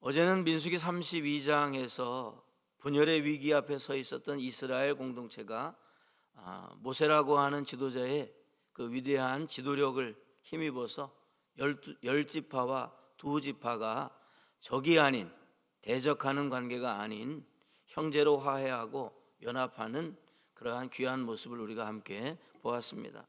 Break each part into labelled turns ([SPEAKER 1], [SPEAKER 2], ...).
[SPEAKER 1] 어제는 민수기 32장에서 분열의 위기 앞에 서 있었던 이스라엘 공동체가 모세라고 하는 지도자의 그 위대한 지도력을 힘입어서 열 지파와 두 지파가 적이 아닌, 대적하는 관계가 아닌 형제로 화해하고 연합하는 그러한 귀한 모습을 우리가 함께 보았습니다.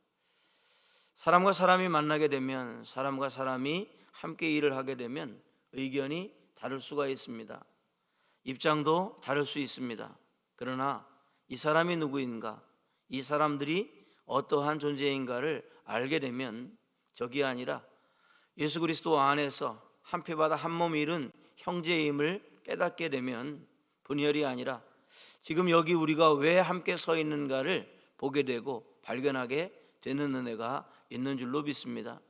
[SPEAKER 1] 사람과 사람이 만나게 되면, 사람과 사람이 함께 일을 하게 되면 의견이 다를 수가 있습니다. 입장도 다를 수 있습니다. 그러나 이 사람이 누구인가, 이 사람들이 어떠한 존재인가를 알게 되면 적이 아니라 예수 그리스도 안에서 한 피바다 한 몸 이룬 형제임을 깨닫게 되면 분열이 아니라 지금 여기 우리가 왜 함께 서 있는가를 보게 되고 발견하게 되는 은혜가 있는 줄로 믿습니다.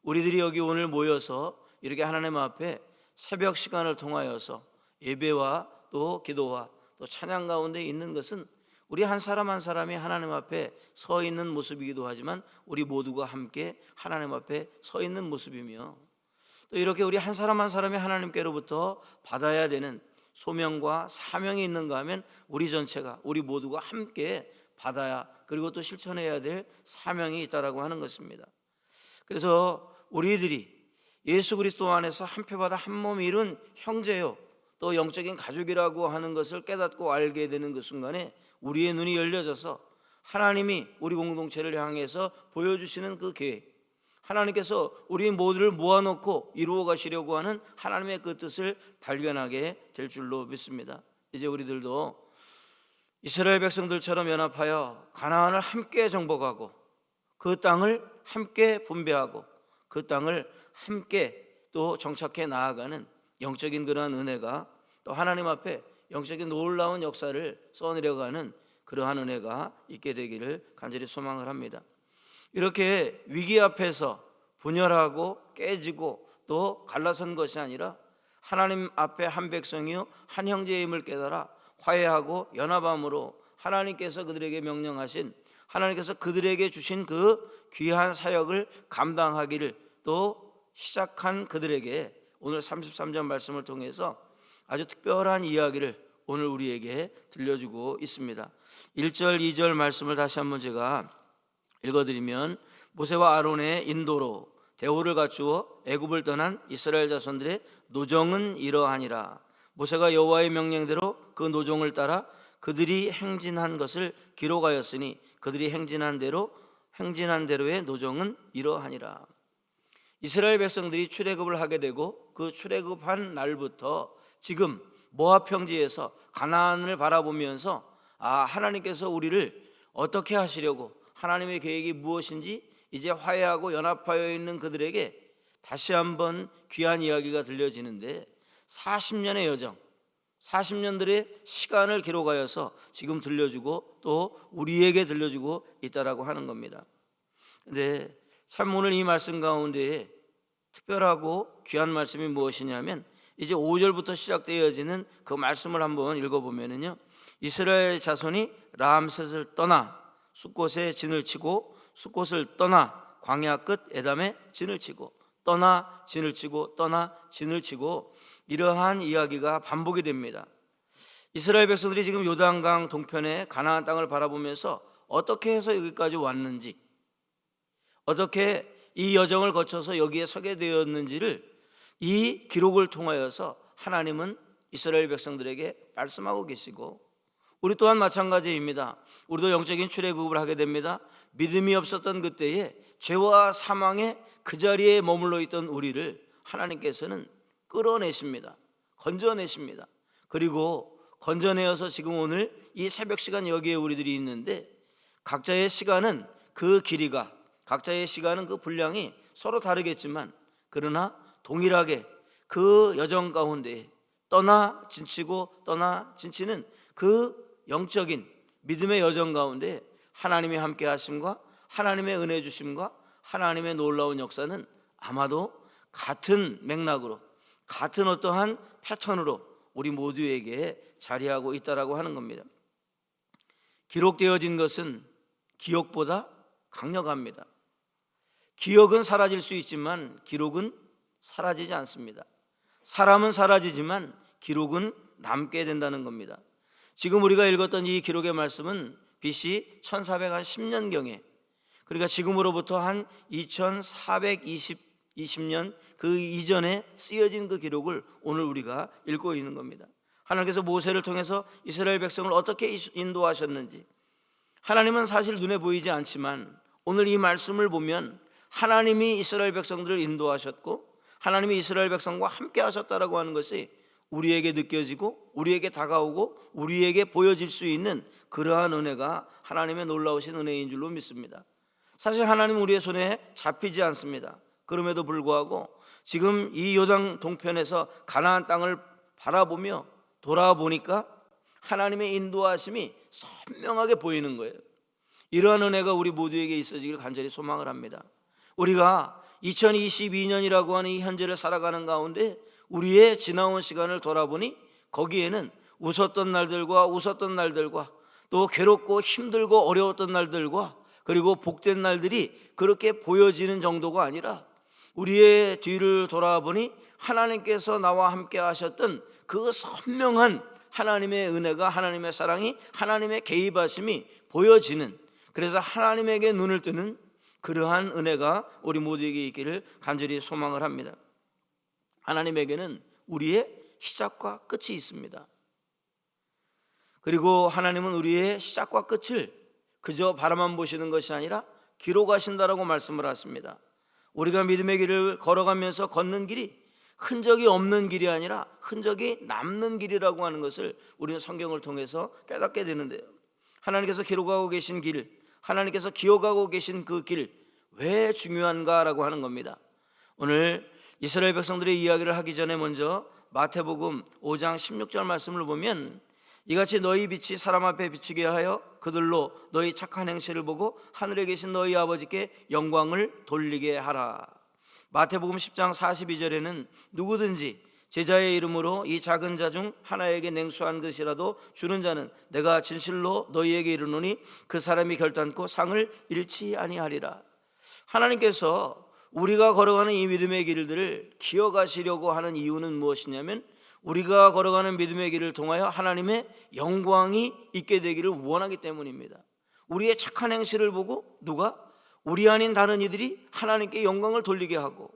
[SPEAKER 1] 우리들이 여기 오늘 모여서 이렇게 하나님 앞에 새벽 시간을 통하여서 예배와 또 기도와 또 찬양 가운데 있는 것은 우리 한 사람 한 사람이 하나님 앞에 서 있는 모습이기도 하지만 우리 모두가 함께 하나님 앞에 서 있는 모습이며, 또 이렇게 우리 한 사람 한 사람이 하나님께로부터 받아야 되는 소명과 사명이 있는가 하면 우리 전체가, 우리 모두가 함께 받아야, 그리고 또 실천해야 될 사명이 있다라고 하는 것입니다. 그래서 우리들이 예수 그리스도 안에서 한 피바다 한 몸 이룬 형제요, 또 영적인 가족이라고 하는 것을 깨닫고 알게 되는 그 순간에 우리의 눈이 열려져서 하나님이 우리 공동체를 향해서 보여주시는 그 계획, 하나님께서 우리 모두를 모아놓고 이루어 가시려고 하는 하나님의 그 뜻을 발견하게 될 줄로 믿습니다. 이제 우리들도 이스라엘 백성들처럼 연합하여 가나안을 함께 정복하고 그 땅을 함께 분배하고 그 땅을 함께 또 정착해 나아가는 영적인 그러한 은혜가, 또 하나님 앞에 영적인 놀라운 역사를 써내려가는 그러한 은혜가 있게 되기를 간절히 소망을 합니다. 이렇게 위기 앞에서 분열하고 깨지고 또 갈라선 것이 아니라 하나님 앞에 한 백성이요 한 형제임을 깨달아 화해하고 연합함으로 하나님께서 그들에게 명령하신, 하나님께서 그들에게 주신 그 귀한 사역을 감당하기를 또 시작한 그들에게 오늘 33절 말씀을 통해서 아주 특별한 이야기를 오늘 우리에게 들려주고 있습니다. 1절 2절 말씀을 다시 한번 제가 읽어드리면, 모세와 아론의 인도로 대오를 갖추어 애굽을 떠난 이스라엘 자손들의 노정은 이러하니라. 모세가 여호와의 명령대로 그 노정을 따라 그들이 행진한 것을 기록하였으니 그들이 행진한 대로의 노정은 이러하니라. 이스라엘 백성들이 출애굽을 하게 되고 그 출애굽한 날부터 지금 모압 평지에서 가나안을 바라보면서 하나님께서 우리를 어떻게 하시려고, 하나님의 계획이 무엇인지 이제 화해하고 연합하여 있는 그들에게 다시 한번 귀한 이야기가 들려지는데, 40년의 여정, 40년들의 시간을 기록하여서 지금 들려주고 또 우리에게 들려주고 있다라고 하는 겁니다. 근데 참 오늘 이 말씀 가운데에 특별하고 귀한 말씀이 무엇이냐면, 이제 5절부터 시작되어지는 그 말씀을 한번 읽어보면요, 이스라엘 자손이 람셋을 떠나 숫곳에 진을 치고 숫곳을 떠나 광야 끝 에담에 진을 치고 떠나 진을 치고 떠나 진을 치고, 이러한 이야기가 반복이 됩니다. 이스라엘 백성들이 지금 요단강 동편의 가나안 땅을 바라보면서 어떻게 해서 여기까지 왔는지, 어떻게 이 여정을 거쳐서 여기에 서게 되었는지를 이 기록을 통하여서 하나님은 이스라엘 백성들에게 말씀하고 계시고, 우리 또한 마찬가지입니다. 우리도 영적인 출애굽을 하게 됩니다. 믿음이 없었던 그때에 죄와 사망의 그 자리에 머물러 있던 우리를 하나님께서는 끌어내십니다. 건져내십니다. 그리고 건져내어서 지금 오늘 이 새벽 시간 여기에 우리들이 있는데, 각자의 시간은 그 길이가, 각자의 시간은 그 분량이 서로 다르겠지만 그러나 동일하게 그 여정 가운데 떠나 진치고 떠나 진치는 그 영적인 믿음의 여정 가운데 하나님의 함께 하심과 하나님의 은혜 주심과 하나님의 놀라운 역사는 아마도 같은 맥락으로, 같은 어떠한 패턴으로 우리 모두에게 자리하고 있다라고 하는 겁니다. 기록되어진 것은 기억보다 강력합니다. 기억은 사라질 수 있지만 기록은 사라지지 않습니다. 사람은 사라지지만 기록은 남게 된다는 겁니다. 지금 우리가 읽었던 이 기록의 말씀은 BC 1410년경에, 그러니까 지금으로부터 한 2420년 그 이전에 쓰여진 그 기록을 오늘 우리가 읽고 있는 겁니다. 하나님께서 모세를 통해서 이스라엘 백성을 어떻게 인도하셨는지, 하나님은 사실 눈에 보이지 않지만 오늘 이 말씀을 보면 하나님이 이스라엘 백성들을 인도하셨고 하나님이 이스라엘 백성과 함께 하셨다라고 하는 것이 우리에게 느껴지고 우리에게 다가오고 우리에게 보여질 수 있는 그러한 은혜가 하나님의 놀라우신 은혜인 줄로 믿습니다. 사실 하나님은 우리의 손에 잡히지 않습니다. 그럼에도 불구하고 지금 이 요단 동편에서 가나안 땅을 바라보며 돌아보니까 하나님의 인도하심이 선명하게 보이는 거예요. 이러한 은혜가 우리 모두에게 있어지길 간절히 소망을 합니다. 우리가 2022년이라고 하는 이 현재를 살아가는 가운데 우리의 지나온 시간을 돌아보니 거기에는 웃었던 날들과 또 괴롭고 힘들고 어려웠던 날들과 그리고 복된 날들이 그렇게 보여지는 정도가 아니라 우리의 뒤를 돌아보니 하나님께서 나와 함께 하셨던 그 선명한 하나님의 은혜가, 하나님의 사랑이, 하나님의 개입하심이 보여지는, 그래서 하나님에게 눈을 뜨는 그러한 은혜가 우리 모두에게 있기를 간절히 소망을 합니다. 하나님에게는 우리의 시작과 끝이 있습니다. 그리고 하나님은 우리의 시작과 끝을 그저 바라만 보시는 것이 아니라 기록하신다라고 말씀을 하십니다. 우리가 믿음의 길을 걸어가면서 걷는 길이 흔적이 없는 길이 아니라 흔적이 남는 길이라고 하는 것을 우리는 성경을 통해서 깨닫게 되는데요. 하나님께서 기록하고 계신 길, 하나님께서 기억하고 계신 그 길, 왜 중요한가라고 하는 겁니다. 오늘 이스라엘 백성들의 이야기를 하기 전에 먼저 마태복음 5장 16절 말씀을 보면 이같이 너희 빛이 사람 앞에 비추게 하여 그들로 너희 착한 행실을 보고 하늘에 계신 너희 아버지께 영광을 돌리게 하라. 마태복음 10장 42절에는 누구든지 제자의 이름으로 이 작은 자 중 하나에게 냉수 한 그릇이라도 주는 자는 내가 진실로 너희에게 이르노니 그 사람이 결단코 상을 잃지 아니하리라. 하나님께서 우리가 걸어가는 이 믿음의 길들을 기억하시려고 하는 이유는 무엇이냐면 우리가 걸어가는 믿음의 길을 통하여 하나님의 영광이 있게 되기를 원하기 때문입니다. 우리의 착한 행실을 보고 누가? 우리 아닌 다른 이들이 하나님께 영광을 돌리게 하고,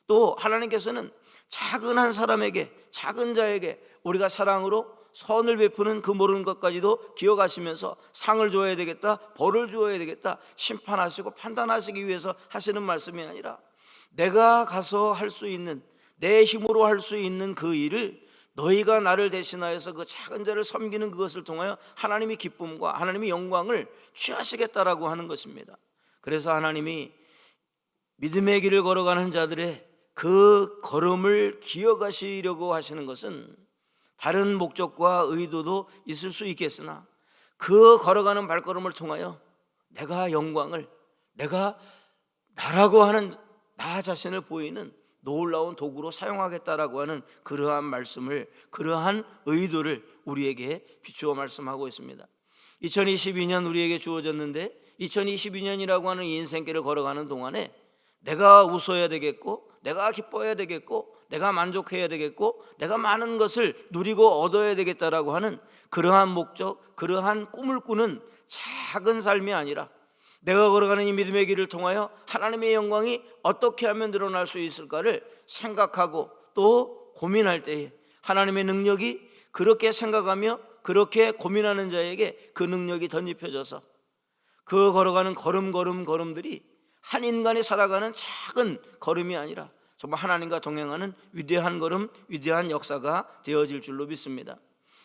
[SPEAKER 1] 또 하나님께서는 작은 한 사람에게, 작은 자에게 우리가 사랑으로 선을 베푸는 그 모르는 것까지도 기억하시면서 상을 줘야 되겠다, 벌을 주어야 되겠다, 심판하시고 판단하시기 위해서 하시는 말씀이 아니라 내가 가서 할 수 있는, 내 힘으로 할 수 있는 그 일을 너희가 나를 대신하여서 그 작은 자를 섬기는 그것을 통하여 하나님이 기쁨과 하나님이 영광을 취하시겠다라고 하는 것입니다. 그래서 하나님이 믿음의 길을 걸어가는 자들의 그 걸음을 기억하시려고 하시는 것은 다른 목적과 의도도 있을 수 있겠으나 그 걸어가는 발걸음을 통하여 내가 영광을, 내가 나라고 하는 나 자신을 보이는 놀라운 도구로 사용하겠다라고 하는 그러한 말씀을, 그러한 의도를 우리에게 비추어 말씀하고 있습니다. 2022년 우리에게 주어졌는데 2022년이라고 하는 인생길을 걸어가는 동안에 내가 웃어야 되겠고, 내가 기뻐해야 되겠고, 내가 만족해야 되겠고, 내가 많은 것을 누리고 얻어야 되겠다라고 하는 그러한 목적, 그러한 꿈을 꾸는 작은 삶이 아니라 내가 걸어가는 이 믿음의 길을 통하여 하나님의 영광이 어떻게 하면 드러날 수 있을까를 생각하고 또 고민할 때에 하나님의 능력이 그렇게 생각하며 그렇게 고민하는 자에게 그 능력이 덧입혀져서 그 걸어가는 걸음들이 한 인간이 살아가는 작은 걸음이 아니라 정말 하나님과 동행하는 위대한 걸음, 위대한 역사가 되어질 줄로 믿습니다.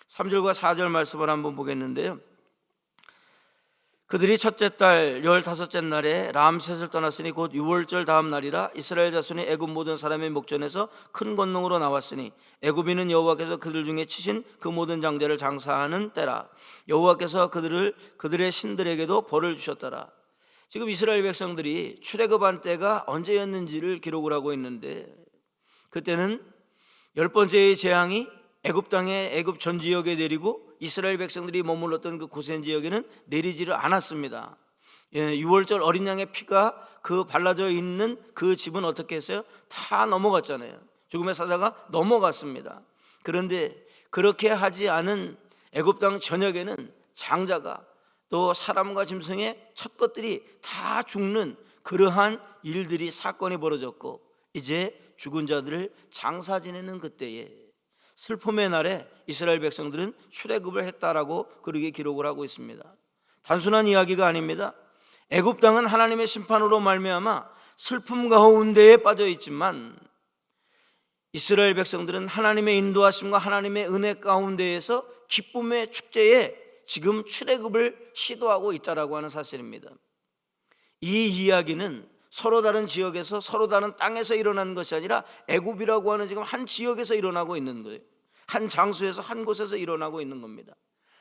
[SPEAKER 1] 3절과 4절 말씀을 한번 보겠는데요. 그들이 첫째 달 15째 날에 람셋을 떠났으니 곧 6월절 다음 날이라 이스라엘 자손이 애굽 모든 사람의 목전에서 큰 권능으로 나왔으니 애굽인은 여호와께서 그들 중에 치신 그 모든 장자를 장사하는 때라. 여호와께서 그들의 신들에게도 벌을 주셨더라. 지금 이스라엘 백성들이 출애굽한 때가 언제였는지를 기록을 하고 있는데 그때는 10번째의 재앙이 애굽 땅에 애굽 전 지역에 내리고 이스라엘 백성들이 머물렀던 그 고센 지역에는 내리지를 않았습니다. 6월절 어린 양의 피가 그 발라져 있는 그 집은 어떻게 했어요? 다 넘어갔잖아요. 죽음의 사자가 넘어갔습니다. 그런데 그렇게 하지 않은 애굽 땅 전역에는 장자가 또 사람과 짐승의 첫 것들이 다 죽는 그러한 일들이 사건이 벌어졌고, 이제 죽은 자들을 장사 지내는 그때에 슬픔의 날에 이스라엘 백성들은 출애굽을 했다라고 그렇게 기록을 하고 있습니다. 단순한 이야기가 아닙니다. 애굽 땅은 하나님의 심판으로 말미암아 슬픔 가운데에 빠져 있지만 이스라엘 백성들은 하나님의 인도하심과 하나님의 은혜 가운데에서 기쁨의 축제에 지금 출애굽을 시도하고 있다라고 하는 사실입니다. 이 이야기는 서로 다른 지역에서 서로 다른 땅에서 일어난 것이 아니라 애굽이라고 하는 지금 한 지역에서 일어나고 있는 거예요. 한 장소에서 한 곳에서 일어나고 있는 겁니다.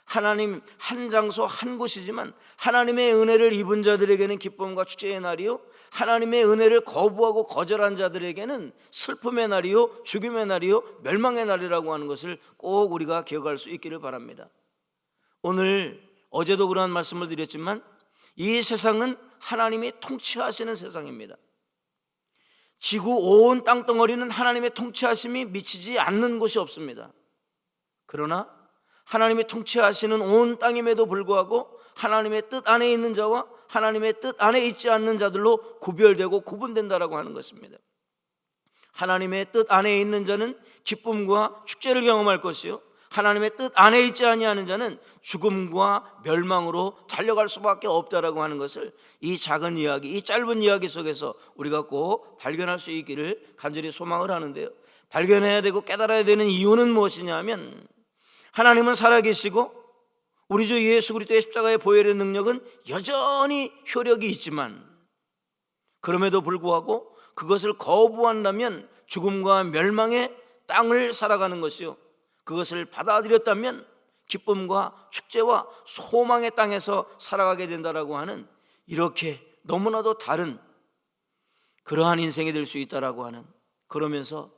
[SPEAKER 1] 하나님 한 장소 한 곳이지만 하나님의 은혜를 입은 자들에게는 기쁨과 축제의 날이요, 하나님의 은혜를 거부하고 거절한 자들에게는 슬픔의 날이요, 죽음의 날이요, 멸망의 날이라고 하는 것을 꼭 우리가 기억할 수 있기를 바랍니다. 오늘 어제도 그러한 말씀을 드렸지만 이 세상은 하나님이 통치하시는 세상입니다. 지구 온 땅덩어리는 하나님의 통치하심이 미치지 않는 곳이 없습니다. 그러나 하나님이 통치하시는 온 땅임에도 불구하고 하나님의 뜻 안에 있는 자와 하나님의 뜻 안에 있지 않는 자들로 구별되고 구분된다라고 하는 것입니다. 하나님의 뜻 안에 있는 자는 기쁨과 축제를 경험할 것이요, 하나님의 뜻 안에 있지 아니하는 자는 죽음과 멸망으로 달려갈 수밖에 없다라고 하는 것을 이 작은 이야기, 이 짧은 이야기 속에서 우리가 꼭 발견할 수 있기를 간절히 소망을 하는데요, 발견해야 되고 깨달아야 되는 이유는 무엇이냐 하면 하나님은 살아계시고 우리 주 예수 그리스도의 십자가의 보혈의 능력은 여전히 효력이 있지만 그럼에도 불구하고 그것을 거부한다면 죽음과 멸망의 땅을 살아가는 것이요, 그것을 받아들였다면 기쁨과 축제와 소망의 땅에서 살아가게 된다라고 하는, 이렇게 너무나도 다른 그러한 인생이 될 수 있다라고 하는, 그러면서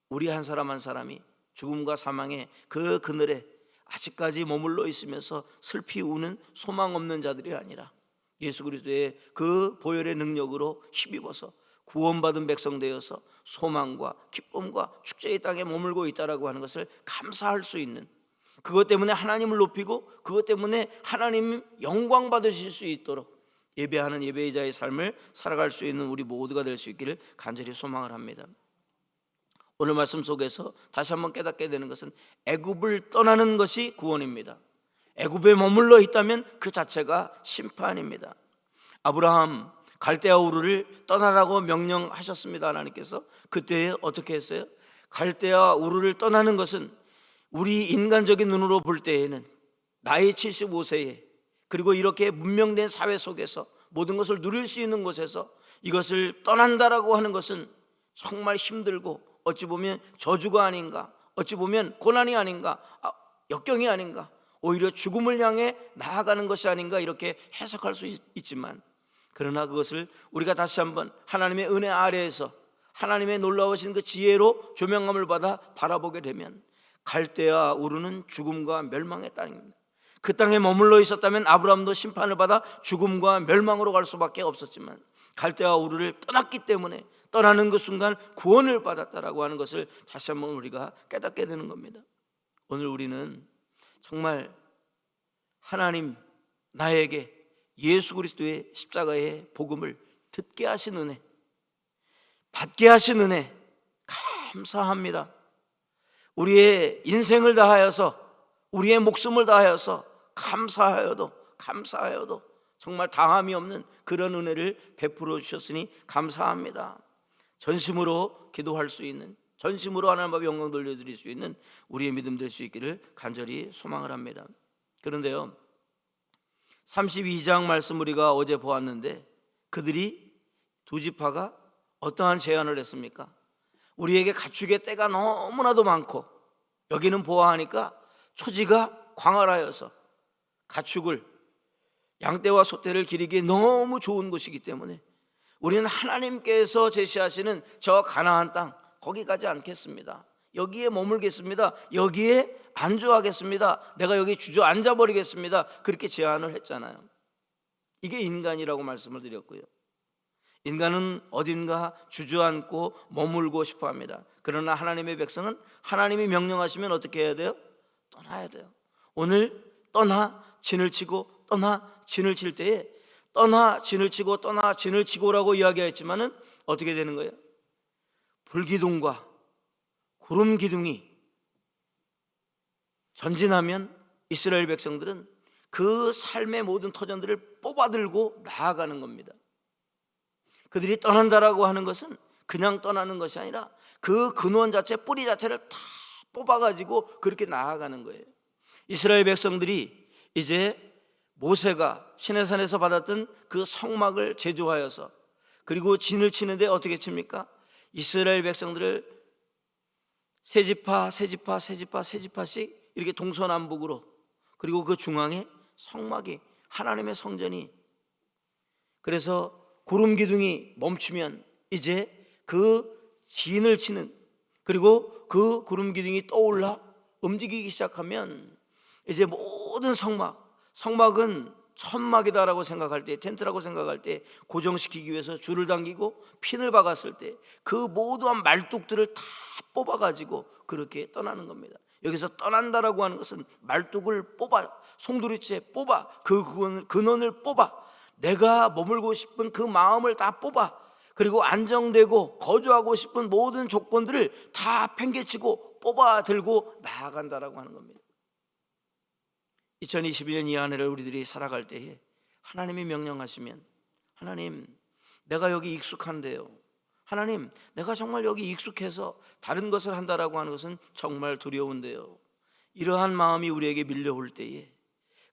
[SPEAKER 1] 우리 한 사람 한 사람이 죽음과 사망의 그 그늘에 아직까지 머물러 있으면서 슬피 우는 소망 없는 자들이 아니라 예수 그리스도의 그 보혈의 능력으로 힘입어서 구원받은 백성 되어서 소망과 기쁨과 축제의 땅에 머물고 있다라고 하는 것을 감사할 수 있는, 그것 때문에 하나님을 높이고 그것 때문에 하나님 영광 받으실 수 있도록 예배하는 예배자의 삶을 살아갈 수 있는 우리 모두가 될 수 있기를 간절히 소망을 합니다. 오늘 말씀 속에서 다시 한번 깨닫게 되는 것은 애굽을 떠나는 것이 구원입니다. 애굽에 머물러 있다면 그 자체가 심판입니다. 아브라함 갈대아 우르를 떠나라고 명령하셨습니다. 하나님께서 그때 어떻게 했어요? 갈대아 우르를 떠나는 것은 우리 인간적인 눈으로 볼 때에는 나이 75세에 그리고 이렇게 문명된 사회 속에서 모든 것을 누릴 수 있는 곳에서 이것을 떠난다라고 하는 것은 정말 힘들고 어찌 보면 저주가 아닌가, 어찌 보면 고난이 아닌가, 역경이 아닌가, 오히려 죽음을 향해 나아가는 것이 아닌가, 이렇게 해석할 수 있지만, 그러나 그것을 우리가 다시 한번 하나님의 은혜 아래에서 하나님의 놀라우신 그 지혜로 조명함을 받아 바라보게 되면 갈대아 우르는 죽음과 멸망의 땅입니다. 그 땅에 머물러 있었다면 아브라함도 심판을 받아 죽음과 멸망으로 갈 수밖에 없었지만 갈대아 우르를 떠났기 때문에 떠나는 그 순간 구원을 받았다라고 하는 것을 다시 한번 우리가 깨닫게 되는 겁니다. 오늘 우리는 정말 하나님 나에게 예수 그리스도의 십자가의 복음을 듣게 하신 은혜, 받게 하신 은혜 감사합니다. 우리의 인생을 다하여서 우리의 목숨을 다하여서 감사하여도 정말 다함이 없는 그런 은혜를 베풀어 주셨으니 감사합니다. 전심으로 기도할 수 있는, 전심으로 하나님 앞에 영광 돌려드릴 수 있는 우리의 믿음 될 수 있기를 간절히 소망을 합니다. 그런데요, 32장 말씀 우리가 어제 보았는데 그들이 두 지파가 어떠한 제안을 했습니까? 우리에게 가축의 떼가 너무나도 많고 여기는 보아하니까 초지가 광활하여서 가축을, 양떼와 소떼를 기르기에 너무 좋은 곳이기 때문에 우리는 하나님께서 제시하시는 저 가나안 땅 거기 가지 않겠습니다. 여기에 머물겠습니다. 여기에 안주하겠습니다. 내가 여기 주저앉아 버리겠습니다. 그렇게 제안을 했잖아요. 이게 인간이라고 말씀을 드렸고요, 인간은 어딘가 주저앉고 머물고 싶어합니다. 그러나 하나님의 백성은 하나님이 명령하시면 어떻게 해야 돼요? 떠나야 돼요. 오늘 떠나 진을 치고 떠나 진을 칠 때에 떠나 진을 치고 떠나 진을 치고라고 이야기했지만은 어떻게 되는 거예요? 불기둥과 구름 기둥이 전진하면 이스라엘 백성들은 그 삶의 모든 터전들을 뽑아들고 나아가는 겁니다. 그들이 떠난다라고 하는 것은 그냥 떠나는 것이 아니라 그 근원 자체, 뿌리 자체를 다 뽑아가지고 그렇게 나아가는 거예요. 이스라엘 백성들이 이제 모세가 시내산에서 받았던 그 성막을 제조하여서 그리고 진을 치는데 어떻게 칩니까? 이스라엘 백성들을 세 지파씩 이렇게 동서남북으로, 그리고 그 중앙에 성막이, 하나님의 성전이, 그래서 구름 기둥이 멈추면 이제 그 진을 치는, 그리고 그 구름 기둥이 떠올라 움직이기 시작하면 이제 모든 성막은 천막이다라고 생각할 때, 텐트라고 생각할 때 고정시키기 위해서 줄을 당기고 핀을 박았을 때 그 모두한 말뚝들을 다 뽑아가지고 그렇게 떠나는 겁니다. 여기서 떠난다라고 하는 것은 말뚝을 뽑아, 송두리째 뽑아, 그 근원을 뽑아, 내가 머물고 싶은 그 마음을 다 뽑아, 그리고 안정되고 거주하고 싶은 모든 조건들을 다 팽개치고 뽑아 들고 나아간다라고 하는 겁니다. 2022년 이 한 해를 우리들이 살아갈 때에 하나님이 명령하시면, 하나님 내가 여기 익숙한데요, 하나님 내가 정말 여기 익숙해서 다른 것을 한다라고 하는 것은 정말 두려운데요, 이러한 마음이 우리에게 밀려올 때에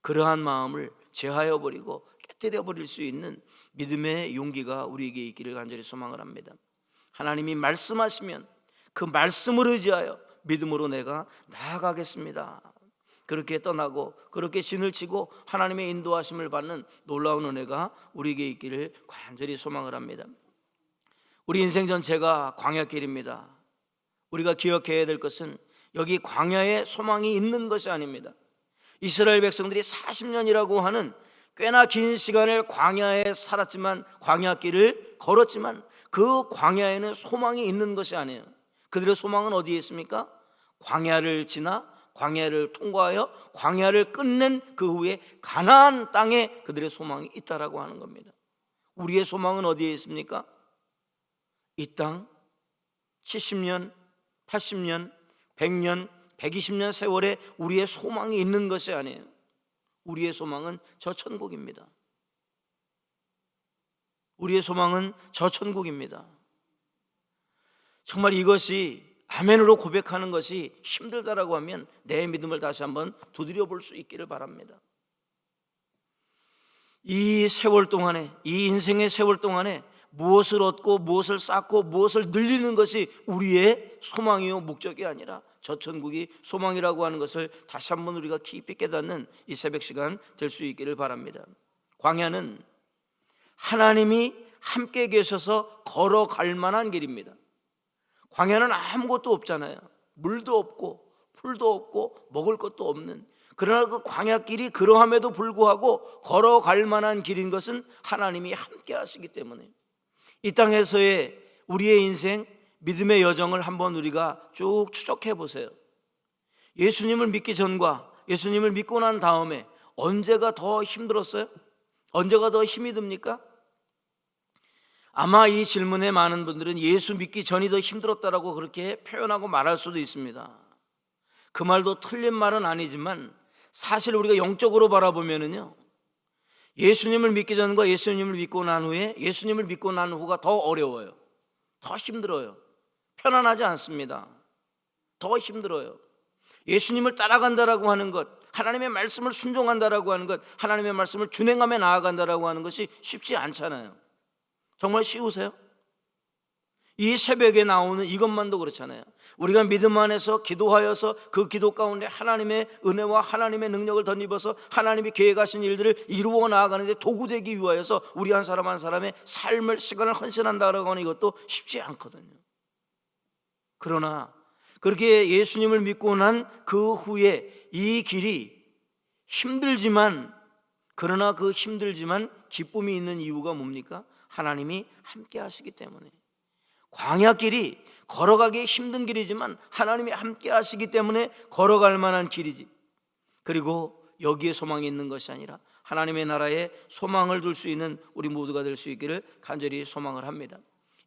[SPEAKER 1] 그러한 마음을 제하여 버리고 깨뜨려 버릴 수 있는 믿음의 용기가 우리에게 있기를 간절히 소망을 합니다. 하나님이 말씀하시면 그 말씀을 의지하여 믿음으로 내가 나아가겠습니다. 그렇게 떠나고 그렇게 진을 치고 하나님의 인도하심을 받는 놀라운 은혜가 우리에게 있기를 간절히 소망을 합니다. 우리 인생 전체가 광야길입니다. 우리가 기억해야 될 것은 여기 광야에 소망이 있는 것이 아닙니다. 이스라엘 백성들이 40년이라고 하는 꽤나 긴 시간을 광야에 살았지만, 광야길을 걸었지만 그 광야에는 소망이 있는 것이 아니에요. 그들의 소망은 어디에 있습니까? 광야를 지나 광야를 통과하여 광야를 끝낸 그 후에 가나안 땅에 그들의 소망이 있다라고 하는 겁니다. 우리의 소망은 어디에 있습니까? 이 땅 70년, 80년, 100년, 120년 세월에 우리의 소망이 있는 것이 아니에요. 우리의 소망은 저 천국입니다. 우리의 소망은 저 천국입니다. 정말 이것이 아멘으로 고백하는 것이 힘들다라고 하면 내 믿음을 다시 한번 두드려 볼 수 있기를 바랍니다. 이 세월 동안에, 이 인생의 세월 동안에 무엇을 얻고 무엇을 쌓고 무엇을 늘리는 것이 우리의 소망이요 목적이 아니라 저 천국이 소망이라고 하는 것을 다시 한번 우리가 깊이 깨닫는 이 새벽 시간 될 수 있기를 바랍니다. 광야는 하나님이 함께 계셔서 걸어갈 만한 길입니다. 광야는 아무것도 없잖아요. 물도 없고 풀도 없고 먹을 것도 없는, 그러나 그 광야길이 그러함에도 불구하고 걸어갈 만한 길인 것은 하나님이 함께 하시기 때문에, 이 땅에서의 우리의 인생 믿음의 여정을 한번 우리가 쭉 추적해 보세요. 예수님을 믿기 전과 예수님을 믿고 난 다음에 언제가 더 힘들었어요? 언제가 더 힘이 듭니까? 아마 이 질문에 많은 분들은 예수 믿기 전이 더 힘들었다라고 그렇게 표현하고 말할 수도 있습니다. 그 말도 틀린 말은 아니지만 사실 우리가 영적으로 바라보면은요, 예수님을 믿기 전과 예수님을 믿고 난 후에, 예수님을 믿고 난 후가 더 어려워요. 더 힘들어요. 편안하지 않습니다. 더 힘들어요. 예수님을 따라간다라고 하는 것, 하나님의 말씀을 순종한다라고 하는 것, 하나님의 말씀을 준행하며 나아간다라고 하는 것이 쉽지 않잖아요. 정말 쉬우세요? 이 새벽에 나오는 이것만도 그렇잖아요. 우리가 믿음 안에서 기도하여서 그 기도 가운데 하나님의 은혜와 하나님의 능력을 덧입어서 하나님이 계획하신 일들을 이루어 나아가는데 도구되기 위하여서 우리 한 사람 한 사람의 삶을, 시간을 헌신한다라고 하는 이것도 쉽지 않거든요. 그러나 그렇게 예수님을 믿고 난 그 후에 이 길이 힘들지만, 그러나 그 힘들지만 기쁨이 있는 이유가 뭡니까? 하나님이 함께 하시기 때문에. 광야길이 걸어가기 힘든 길이지만 하나님이 함께 하시기 때문에 걸어갈 만한 길이지. 그리고 여기에 소망이 있는 것이 아니라 하나님의 나라에 소망을 둘 수 있는 우리 모두가 될 수 있기를 간절히 소망을 합니다.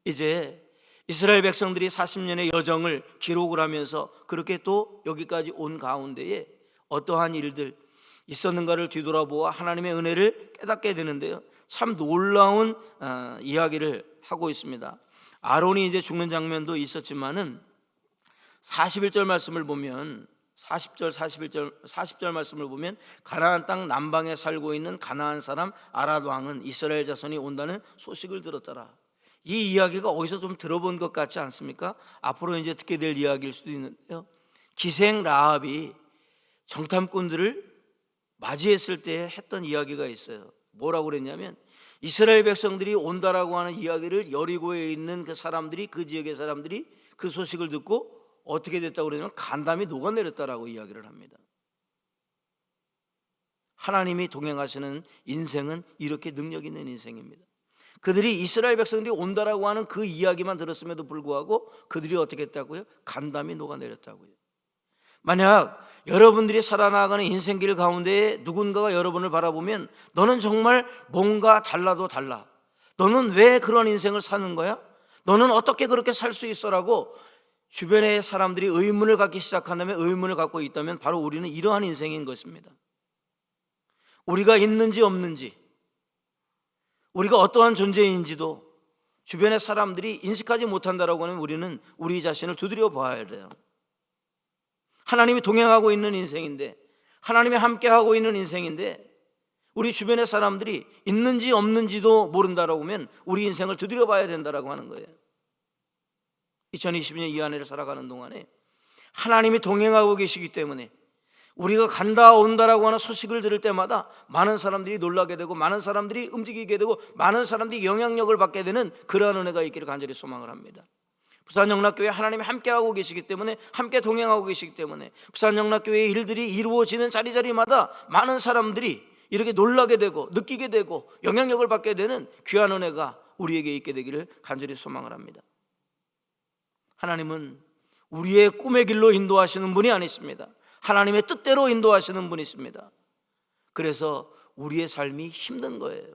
[SPEAKER 1] 이제 이스라엘 백성들이 40년의 여정을 기록을 하면서 그렇게 또 여기까지 온 가운데에 어떠한 일들 있었는가를 뒤돌아보아 하나님의 은혜를 깨닫게 되는데요, 참 놀라운 이야기를 하고 있습니다. 아론이 이제 죽는 장면도 있었지만은 41절 말씀을 보면 40절 말씀을 보면 가나안 땅 남방에 살고 있는 가나안 사람 아랏 왕은 이스라엘 자손이 온다는 소식을 들었더라. 이 이야기가 어디서 좀 들어본 것 같지 않습니까? 앞으로 이제 듣게 될 이야기일 수도 있는데요, 기생 라합이 정탐꾼들을 맞이했을 때 했던 이야기가 있어요. 뭐라고 그랬냐면 이스라엘 백성들이 온다라고 하는 이야기를 여리고에 있는 그 사람들이, 그 지역의 사람들이 그 소식을 듣고 어떻게 됐다고 그러냐면 간담이 녹아내렸다라고 이야기를 합니다. 하나님이 동행하시는 인생은 이렇게 능력 있는 인생입니다. 그들이 이스라엘 백성들이 온다라고 하는 그 이야기만 들었음에도 불구하고 그들이 어떻게 했다고요? 간담이 녹아내렸다고요. 만약 여러분들이 살아나가는 인생길 가운데 누군가가 여러분을 바라보면 너는 정말 뭔가 달라도 달라, 너는 왜 그런 인생을 사는 거야? 너는 어떻게 그렇게 살 수 있어라고 주변의 사람들이 의문을 갖기 시작한다면, 의문을 갖고 있다면 바로 우리는 이러한 인생인 것입니다. 우리가 있는지 없는지, 우리가 어떠한 존재인지도 주변의 사람들이 인식하지 못한다라고 하면 우리는 우리 자신을 두드려 봐야 돼요. 하나님이 동행하고 있는 인생인데, 하나님이 함께하고 있는 인생인데 우리 주변의 사람들이 있는지 없는지도 모른다라고 하면 우리 인생을 두드려 봐야 된다라고 하는 거예요. 2020년 이 한 해를 살아가는 동안에 하나님이 동행하고 계시기 때문에 우리가 간다 온다라고 하는 소식을 들을 때마다 많은 사람들이 놀라게 되고 많은 사람들이 움직이게 되고 많은 사람들이 영향력을 받게 되는 그러한 은혜가 있기를 간절히 소망을 합니다. 부산영락교회 하나님이 함께하고 계시기 때문에, 함께 동행하고 계시기 때문에 부산영락교회의 일들이 이루어지는 자리자리마다 많은 사람들이 이렇게 놀라게 되고 느끼게 되고 영향력을 받게 되는 귀한 은혜가 우리에게 있게 되기를 간절히 소망을 합니다. 하나님은 우리의 꿈의 길로 인도하시는 분이 아니십니다. 하나님의 뜻대로 인도하시는 분이십니다. 그래서 우리의 삶이 힘든 거예요.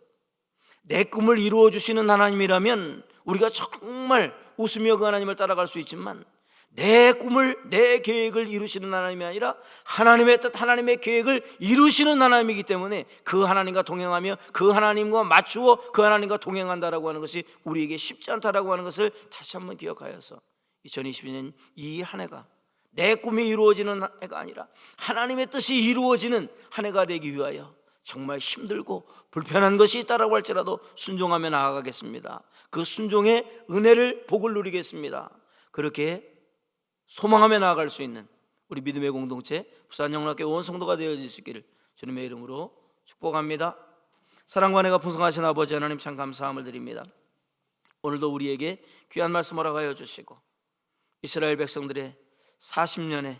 [SPEAKER 1] 내 꿈을 이루어 주시는 하나님이라면 우리가 정말 웃으며 그 하나님을 따라갈 수 있지만, 내 꿈을, 내 계획을 이루시는 하나님이 아니라 하나님의 뜻, 하나님의 계획을 이루시는 하나님이기 때문에 그 하나님과 동행하며 그 하나님과 맞추어 그 하나님과 동행한다라고 하는 것이 우리에게 쉽지 않다라고 하는 것을 다시 한번 기억하여서 2022년 이 한 해가 내 꿈이 이루어지는 한 해가 아니라 하나님의 뜻이 이루어지는 한 해가 되기 위하여 정말 힘들고 불편한 것이 있다라고 할지라도 순종하며 나아가겠습니다. 그 순종의 은혜를, 복을 누리겠습니다. 그렇게 소망하며 나아갈 수 있는 우리 믿음의 공동체 부산영락교회 온 성도가 되어질 수 있기를 주님의 이름으로 축복합니다. 사랑과 은혜가 풍성하신 아버지 하나님, 참 감사함을 드립니다. 오늘도 우리에게 귀한 말씀 허락하여 주시고 이스라엘 백성들의 40년의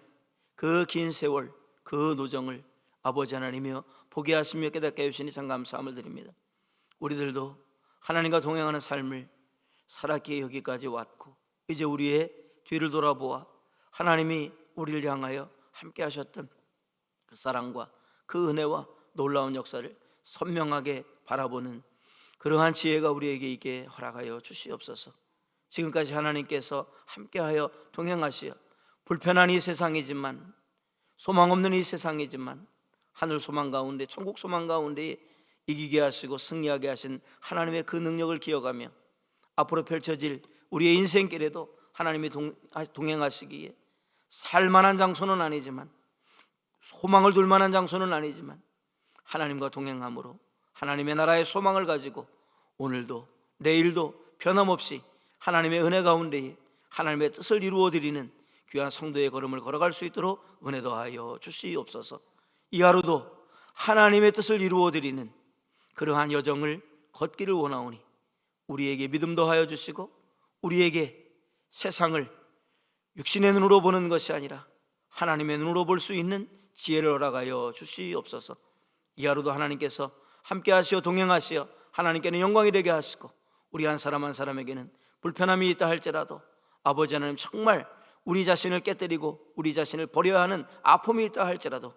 [SPEAKER 1] 그 긴 세월, 그 노정을 아버지 하나님이여 보게 하시며 깨닫게 해주시니 참 감사함을 드립니다. 우리들도 하나님과 동행하는 삶을 살았기에 여기까지 왔고, 이제 우리의 뒤를 돌아보아 하나님이 우리를 향하여 함께 하셨던 그 사랑과 그 은혜와 놀라운 역사를 선명하게 바라보는 그러한 지혜가 우리에게 있게 허락하여 주시옵소서. 지금까지 하나님께서 함께하여 동행하시어 불편한 이 세상이지만, 소망 없는 이 세상이지만 하늘 소망 가운데, 천국 소망 가운데 이기게 하시고 승리하게 하신 하나님의 그 능력을 기억하며 앞으로 펼쳐질 우리의 인생길에도 하나님이 동행하시기에 살만한 장소는 아니지만, 소망을 둘 만한 장소는 아니지만 하나님과 동행함으로 하나님의 나라의 소망을 가지고 오늘도 내일도 변함없이 하나님의 은혜 가운데에 하나님의 뜻을 이루어드리는 귀한 성도의 걸음을 걸어갈 수 있도록 은혜 더하여 주시옵소서. 이 하루도 하나님의 뜻을 이루어드리는 그러한 여정을 걷기를 원하오니 우리에게 믿음 더하여 주시고, 우리에게 세상을 육신의 눈으로 보는 것이 아니라 하나님의 눈으로 볼 수 있는 지혜를 허락하여 주시옵소서. 이 하루도 하나님께서 함께 하시어 동행하시어 하나님께는 영광이 되게 하시고, 우리 한 사람 한 사람에게는 불편함이 있다 할지라도 아버지 하나님, 정말 우리 자신을 깨뜨리고 우리 자신을 버려야 하는 아픔이 있다 할지라도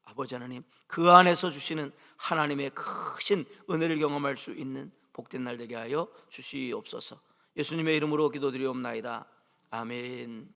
[SPEAKER 1] 아버지 하나님, 그 안에서 주시는 하나님의 크신 은혜를 경험할 수 있는 복된 날 되게 하여 주시옵소서. 예수님의 이름으로 기도드리옵나이다. 아멘.